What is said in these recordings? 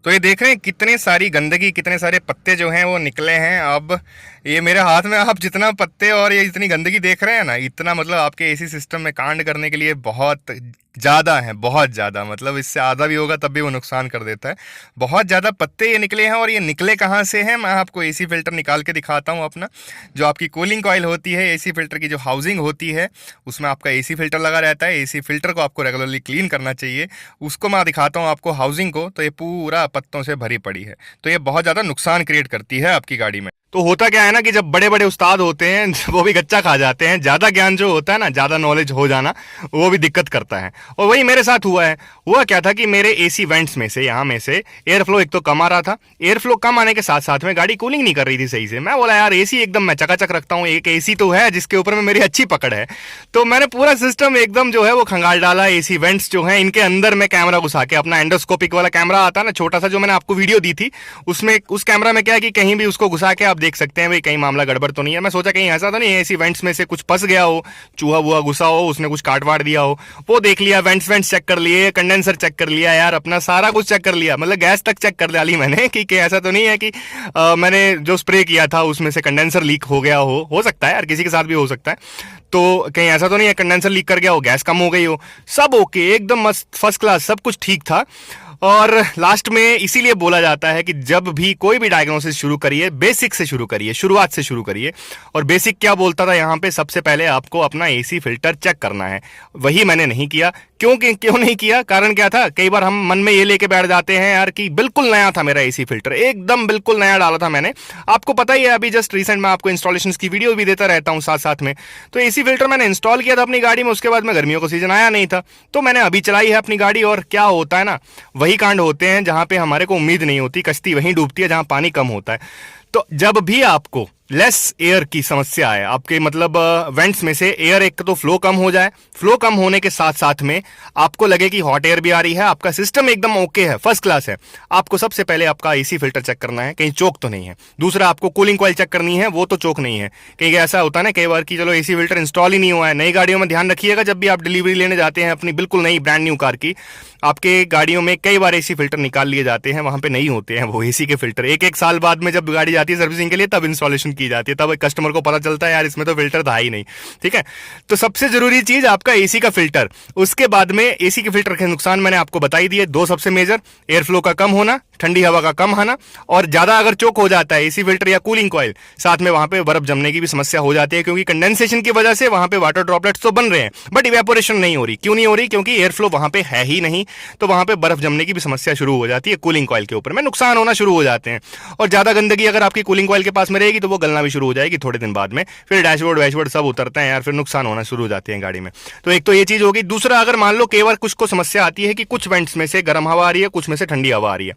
तो ये देख रहे हैं कितने सारी गंदगी, कितने सारे पत्ते जो हैं वो निकले हैं। अब ये मेरे हाथ में आप जितना पत्ते और ये इतनी गंदगी देख रहे हैं ना, इतना मतलब आपके एसी सिस्टम में कांड करने के लिए बहुत ज़्यादा है, बहुत ज़्यादा। मतलब इससे आधा भी होगा तब भी वो नुकसान कर देता है। बहुत ज़्यादा पत्ते ये निकले हैं। और ये निकले कहाँ से हैं, मैं आपको एसी फिल्टर निकाल के दिखाता हूँ अपना। जो आपकी कूलिंग कॉइल होती है, एसी फिल्टर की जो हाउसिंग होती है, उसमें आपका एसी फिल्टर लगा रहता है। एसी फिल्टर को आपको रेगुलरली क्लीन करना चाहिए। उसको मैं दिखाता हूँ आपको हाउसिंग को, तो ये पूरा पत्तों से भरी पड़ी है। तो ये बहुत ज़्यादा नुकसान क्रिएट करती है आपकी गाड़ी में। तो होता क्या है ना कि जब बड़े बड़े उस्ताद होते हैं वो भी कच्चा खा जाते हैं। ज़्यादा ज्ञान जो होता है ना, ज़्यादा नॉलेज हो जाना, वो भी दिक्कत करता है। और वही मेरे साथ हुआ है। हुआ क्या था कि मेरे एसी वेंट्स में से, यहाँ में से एयर फ्लो एक तो कम आ रहा था। एयर फ्लो कम आने के साथ साथ में गाड़ी कूलिंग नहीं कर रही थी सही से। मैं बोला यार एसी एकदम मैं चकाचक रखता हूँ, एक एसी तो है जिसके ऊपर में मेरी अच्छी पकड़ है। तो मैंने पूरा सिस्टम एकदम जो है वो खंगाल डाला। एसी वेंट्स जो है इनके अंदर मैं कैमरा घुसा के, अपना एंडोस्कोपिक वाला कैमरा आता है ना छोटा सा, जो मैंने आपको वीडियो दी थी, उसमें उस कैमरा में क्या है कि कहीं भी उसको घुसा के आप देख सकते हैं भाई कहीं मामला गड़बड़ तो नहीं है। मैं सोचा कहीं ऐसा तो नहीं है एसी वेंट्स में से कुछ फंस गया हो, चूहा वूहा घुसा हो, उसने कुछ काट वाट दिया हो। वो देख लिया, वेंट्स वेंट्स चेक कर लिए, कंडेंसर चेक कर लिया, यार अपना सारा कुछ चेक कर लिया, मतलब गैस तक चेक कर डाली मैंने कि ऐसा तो नहीं है कि मैंने जो स्प्रे किया था उसमें से कंडेंसर लीक हो गया हो सकता है यार, किसी के साथ भी हो सकता है। तो कहीं ऐसा तो नहीं है कंडेंसर लीक कर गया हो, गैस कम हो गई हो। सब ओके, एकदम मस्त फर्स्ट क्लास, सब कुछ ठीक था। और लास्ट में इसीलिए बोला जाता है कि जब भी कोई भी डायग्नोसिस शुरू करिए, बेसिक से शुरू करिए, शुरुआत से शुरू करिए। और बेसिक क्या बोलता था यहाँ पे, सबसे पहले आपको अपना एसी फिल्टर चेक करना है। वही मैंने नहीं किया। क्यों नहीं किया, कारण क्या था, कई बार हम मन में ये लेके बैठ जाते हैं यार कि बिल्कुल नया था मेरा एसी फिल्टर, एकदम बिल्कुल नया डाला था मैंने। आपको पता ही है, अभी जस्ट रिसेंट में आपको इंस्टॉलेशन की वीडियो भी देता रहता हूँ साथ साथ में। तो एसी फिल्टर मैंने इंस्टॉल किया था अपनी गाड़ी में, उसके बाद में गर्मियों का सीजन आया नहीं था, तो मैंने अभी चलाई है अपनी गाड़ी। और क्या होता है ना, वही कांड होते हैं जहां पे हमारे को उम्मीद नहीं होती, कश्ती वहीं डूबती है जहां पानी कम होता है। तो जब भी आपको लेस एयर की समस्या है, आपके मतलब वेंट्स में से एयर एक तो फ्लो कम हो जाए, फ्लो कम होने के साथ साथ में आपको लगे कि हॉट एयर भी आ रही है, आपका सिस्टम एकदम ओके है, फर्स्ट क्लास है, आपको सबसे पहले आपका एसी फिल्टर चेक करना है कहीं चोक तो नहीं है। दूसरा आपको कूलिंग कॉइल चेक करनी है, वो तो चोक नहीं है। कहीं ऐसा होता है ना कई बार कि चलो एसी फिल्टर इंस्टॉल ही नहीं हुआ है। नई गाड़ियों में ध्यान रखिएगा, जब भी आप डिलीवरी लेने जाते हैं अपनी बिल्कुल नई ब्रांड न्यू कार की, आपके गाड़ियों में कई बार एसी फिल्टर निकाल लिए जाते हैं, वहां पे नहीं होते हैं वो एसी के फिल्टर। एक एक साल बाद में जब गाड़ी जाती है सर्विसिंग के लिए, तब इंस्टॉलेशन की जाती है, तब कस्टमर को पता चलता है यार इसमें तो फिल्टर था ही नहीं। ठीक है, तो सबसे जरूरी चीज आपका एसी का फिल्टर। उसके बाद में एसी के फिल्टर के नुकसान मैंने आपको बताई दिए, दो सबसे मेजर, एयर फ्लो का कम होना, ठंडी हवा का कम आना, और ज्यादा अगर चोक हो जाता है एसी फिल्टर या कूलिंग कॉइल, साथ में वहां पे बर्फ जमने की भी समस्या हो जाती है, क्योंकि कंडेंसेशन की वजह से वहां पे वाटर ड्रॉपलेट्स तो बन रहे हैं बट इवेपोरेशन नहीं हो रही। क्यों नहीं हो रही, क्योंकि एयर फ्लो वहां पे है ही नहीं, तो वहां पे बर्फ जमने की भी समस्या शुरू हो जाती है, कूलिंग कॉइल के ऊपर में नुकसान होना शुरू हो जाते हैं। और ज्यादा गंदगी अगर आपकी कूलिंग कॉइल के पास में रहेगी तो वो गलना भी शुरू हो जाएगी थोड़े दिन बाद में, फिर डैशबोर्ड वैशबोर्ड सब उतरते हैं यार, फिर नुकसान होना शुरू हो जाते हैं गाड़ी में। तो एक तो ये चीज होगी। दूसरा, अगर मान लो केवल कुछ को समस्या आती है कि कुछ वेंट्स में से गर्म हवा आ रही है, कुछ में से ठंडी हवा आ रही है,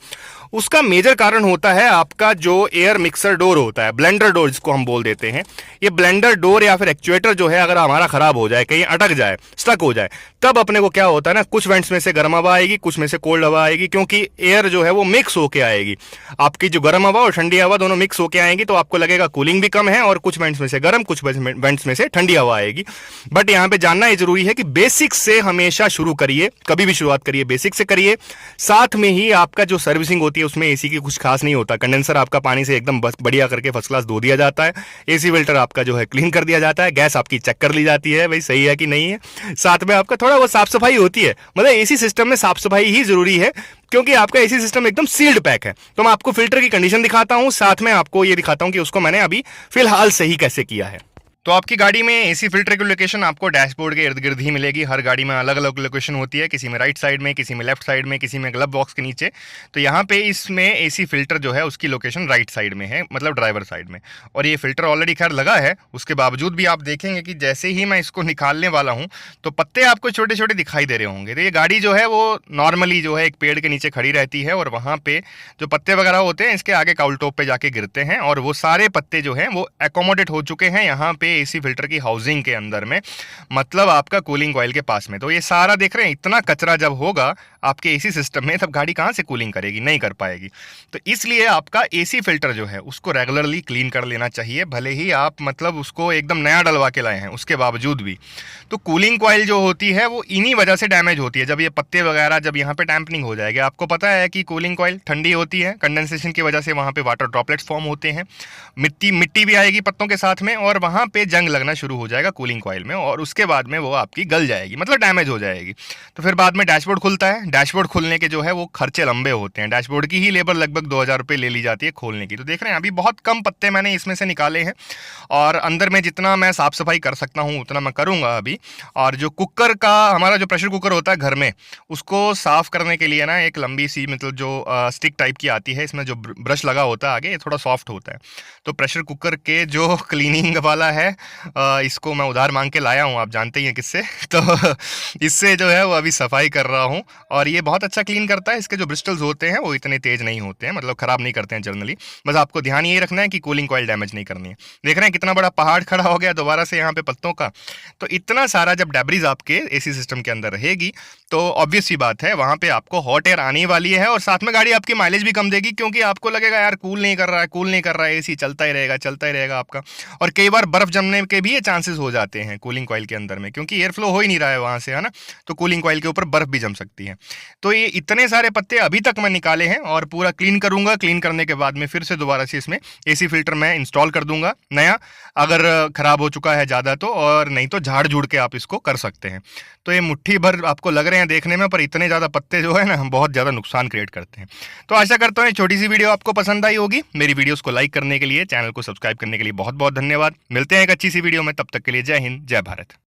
उसका मेजर कारण होता है आपका जो एयर मिक्सर डोर होता है, ब्लेंडर डोर जिसको हम बोल देते हैं। ये ब्लेंडर डोर या फिर एक्चुएटर जो है, अगर हमारा खराब हो जाए, कहीं अटक जाए, स्टक हो जाए, तब अपने को क्या होता है ना, कुछ वेंट्स में से गर्म हवा आएगी, कुछ में से कोल्ड हवा आएगी, क्योंकि एयर जो है वो मिक्स होके आएगी। आपकी जो गर्म हवा और ठंडी हवा दोनों मिक्स होके आएंगी, तो आपको लगेगा कूलिंग भी कम है, और कुछ वेंट्स में से गर्म, कुछ वेंट्स में से ठंडी हवा आएगी। बट यहां पे जानना ये जरूरी है कि बेसिक से हमेशा शुरू करिए, कभी भी शुरुआत करिए बेसिक से करिए। साथ में ही आपका जो सर्विसिंग होती है उसमें एसी की कुछ खास नहीं होता। कंडेंसर आपका पानी से एकदम बढ़िया करके फर्स्ट क्लास धो दिया जाता है, एसी फिल्टर आपका जो है क्लीन कर दिया जाता है, गैस आपकी चेक कर ली जाती है भाई सही है कि नहीं है। साथ में आपका थोड़ा वो साफ सफाई होती है, मतलब एसी सिस्टम में साफ सफाई ही जरूरी है, क्योंकि आपका एसी सिस्टम एकदम सील्ड पैक है। तो मैं आपको फिल्टर की कंडीशन दिखाता हूं, साथ में आपको ये दिखाता हूं कि उसको मैंने अभी फिलहाल सही कैसे किया है। तो आपकी गाड़ी में एसी फिल्टर की लोकेशन आपको डैशबोर्ड के इर्द गिर्द ही मिलेगी। हर गाड़ी में अलग अलग लोकेशन होती है, किसी में राइट साइड में, किसी में लेफ्ट साइड में, किसी में ग्लव बॉक्स के नीचे। तो यहाँ पे इसमें एसी फिल्टर जो है उसकी लोकेशन राइट साइड में है, मतलब ड्राइवर साइड में। और ये फिल्टर ऑलरेडी खैर लगा है, उसके बावजूद भी आप देखेंगे कि जैसे ही मैं इसको निकालने वाला हूँ तो पत्ते आपको छोटे छोटे दिखाई दे रहे होंगे। तो ये गाड़ी जो है वो नॉर्मली जो है एक पेड़ के नीचे खड़ी रहती है, और वहाँ पे जो पत्ते वगैरह होते हैं इसके आगे काउल टॉप पे जाके गिरते हैं, और वो सारे पत्ते जो हैं वो एकोमोडेट हो चुके हैं यहाँ पे एसी फिल्टर की हाउसिंग के अंदर में, मतलब आपका कूलिंग कॉइल के पास में। तो ये सारा देख रहे हैं, इतना कचरा जब होगा आपके एसी सिस्टम में, तब गाड़ी कहाँ से कूलिंग करेगी, नहीं कर पाएगी। तो इसलिए आपका एसी फिल्टर जो है उसको रेगुलरली क्लीन कर लेना चाहिए, भले ही आप मतलब उसको एकदम नया डलवा के लाए हैं उसके बावजूद भी। तो कूलिंग कॉइल जो होती है वो इन्हीं वजह से डैमेज होती है। जब ये पत्ते वगैरह जब यहाँ पे डैम्पनिंग हो जाएगी, आपको पता है कि कूलिंग कॉइल ठंडी होती है, कंडेंसेशन की वजह से वहाँ पे वाटर ड्रॉपलेट्स फॉर्म होते हैं, मिट्टी भी आएगी पत्तों के साथ में, और वहाँ पे जंग लगना शुरू हो जाएगा कूलिंग कॉइल में, और उसके बाद में वो आपकी गल जाएगी, मतलब डैमेज हो जाएगी। तो फिर बाद में डैशबोर्ड खुलता है, डैशबोर्ड खुलने के जो है वो खर्चे लंबे होते हैं, डैशबोर्ड की ही लेबर लगभग 2000 रुपये ले ली जाती है खोलने की। तो देख रहे हैं अभी बहुत कम पत्ते मैंने इसमें से निकाले हैं, और अंदर में जितना मैं साफ़ सफाई कर सकता हूँ उतना मैं करूँगा अभी। और जो कुकर का, हमारा जो प्रेशर कुकर होता है घर में, उसको साफ़ करने के लिए ना एक लंबी सी मतलब जो स्टिक टाइप की आती है, इसमें जो ब्रश लगा होता है आगे, ये थोड़ा सॉफ्ट होता है। तो प्रेशर कुकर के जो क्लीनिंग वाला है, इसको मैं उधार मांग के लाया हूँ, आप जानते ही हैं किससे। तो इससे जो है वो अभी सफाई कर रहा हूँ, और ये बहुत अच्छा क्लीन करता है। इसके जो ब्रिस्टल्स होते हैं वो इतने तेज नहीं होते हैं, मतलब ख़राब नहीं करते हैं जनरली। बस आपको ध्यान ये रखना है कि कूलिंग कॉइल डैमेज नहीं करनी है। देख रहे हैं कितना बड़ा पहाड़ खड़ा हो गया दोबारा से यहाँ पे पत्तों का। तो इतना सारा जब डेब्रीज आपके एसी सिस्टम के अंदर रहेगी, तो ऑब्वियस सी बात है वहाँ पे आपको हॉट एयर आने वाली है, और साथ में गाड़ी आपकी माइलेज भी कम देगी, क्योंकि आपको लगेगा यार कूल नहीं कर रहा है, कूल नहीं कर रहा है, एसी चलता ही रहेगा आपका। और कई बार बर्फ जमने के भी ये चांसेस हो जाते हैं कूलिंग कॉइल के अंदर में, क्योंकि एयर फ्लो हो ही नहीं रहा है वहाँ से, है ना। तो कूलिंग कॉइल के ऊपर बर्फ भी जम सकती है। तो ये इतने सारे पत्ते अभी तक मैं निकाले हैं, और पूरा क्लीन करूंगा। क्लीन करने के बाद में फिर से दोबारा से इसमें एसी फिल्टर मैं इंस्टॉल कर दूंगा नया, अगर खराब हो चुका है ज़्यादा तो, और नहीं तो झाड़ झूड़ के आप इसको कर सकते हैं। तो ये मुट्ठी भर आपको लग रहे हैं देखने में, पर इतने ज़्यादा पत्ते जो है ना बहुत ज़्यादा नुकसान क्रिएट करते हैं। तो आशा करता हूँ छोटी सी वीडियो आपको पसंद आई होगी। मेरी वीडियोस को लाइक करने के लिए, चैनल को सब्सक्राइब करने के लिए बहुत बहुत धन्यवाद। मिलते हैं एक अच्छी सी वीडियो में, तब तक के लिए जय हिंद, जय भारत।